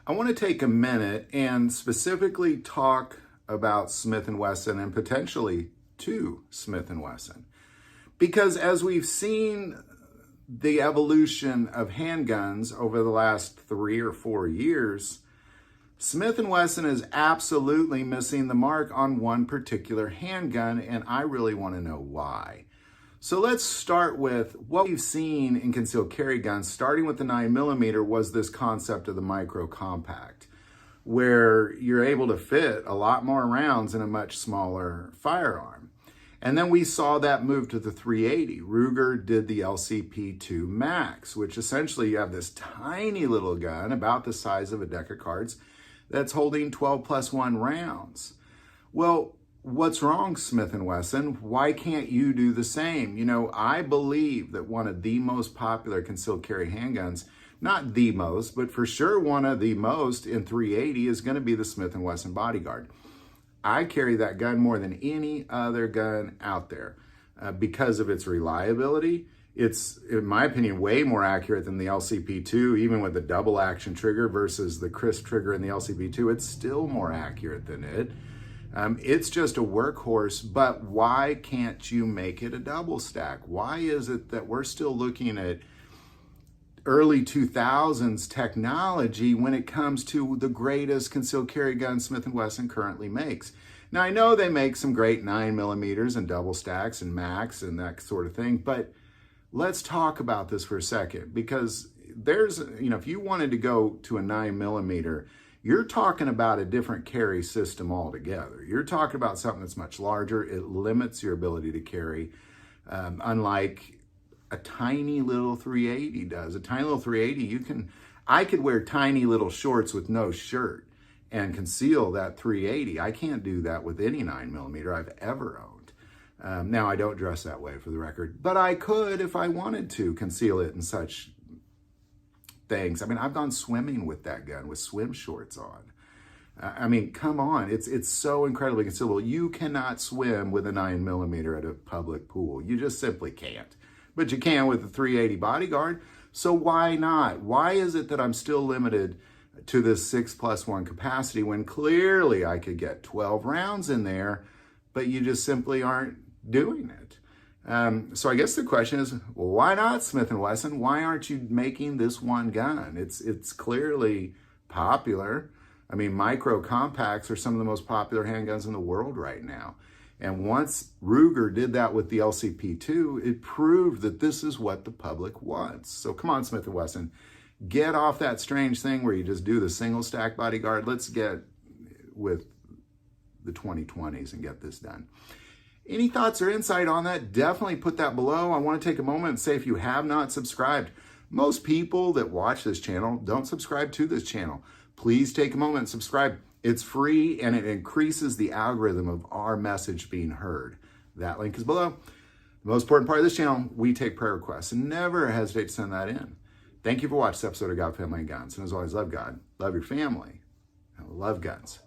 I want to take a minute and specifically talk about Smith & Wesson and potentially to Smith & Wesson. Because as we've seen the evolution of handguns over the last 3 or 4 years, Smith & Wesson is absolutely missing the mark on one particular handgun, and I really want to know why. So let's start with what we've seen in concealed carry guns, starting with the 9mm, was this concept of the micro compact, where you're able to fit a lot more rounds in a much smaller firearm. And then we saw that move to the 380. Ruger did the LCP2 Max, which essentially you have this tiny little gun about the size of a deck of cards that's holding 12+1 rounds. Well, what's wrong, Smith & Wesson? Why can't you do the same? You know, I believe that one of the most popular concealed carry handguns, not the most, but for sure one of the most in 380 is going to be the Smith & Wesson Bodyguard. I carry that gun more than any other gun out there because of its reliability. It's, in my opinion, way more accurate than the LCP2, even with the double action trigger versus the crisp trigger in the LCP2. It's still more accurate than it. It's just a workhorse, but why can't you make it a double stack? Why is it that we're still looking at early 2000s technology when it comes to the greatest concealed carry gun Smith & Wesson currently makes? Now, I know they make some great 9mm and double stacks and Max and that sort of thing, but let's talk about this for a second, because there's, you know, if you wanted to go to a 9mm, you're talking about a different carry system altogether. You're talking about something that's much larger. It limits your ability to carry, unlike a tiny little 380 does. A tiny little 380, I could wear tiny little shorts with no shirt and conceal that 380. I can't do that with any 9mm I've ever owned. Now, I don't dress that way, for the record, but I could, if I wanted to, conceal it in such things. I mean, I've gone swimming with that gun with swim shorts on. I mean, come on, it's so incredibly concealable. You cannot swim with a 9mm at a public pool. You just simply can't. But you can with the 380 Bodyguard. So why not? Why is it that I'm still limited to this 6+1 capacity when clearly I could get 12 rounds in there, but you just simply aren't doing it? So I guess the question is, well, why not, Smith & Wesson? Why aren't you making this one gun? It's clearly popular. I mean, micro compacts are some of the most popular handguns in the world right now. And once Ruger did that with the LCP2, it proved that this is what the public wants. So come on, Smith & Wesson, get off that strange thing where you just do the single stack Bodyguard. Let's get with the 2020s and get this done. Any thoughts or insight on that? Definitely put that below. I want to take a moment and say, if you have not subscribed, most people that watch this channel don't subscribe to this channel. Please take a moment and subscribe. It's free and it increases the algorithm of our message being heard. That link is below. The most important part of this channel, we take prayer requests, and never hesitate to send that in. Thank you for watching this episode of God, Family, and Guns. And as always, love God, love your family, and love guns.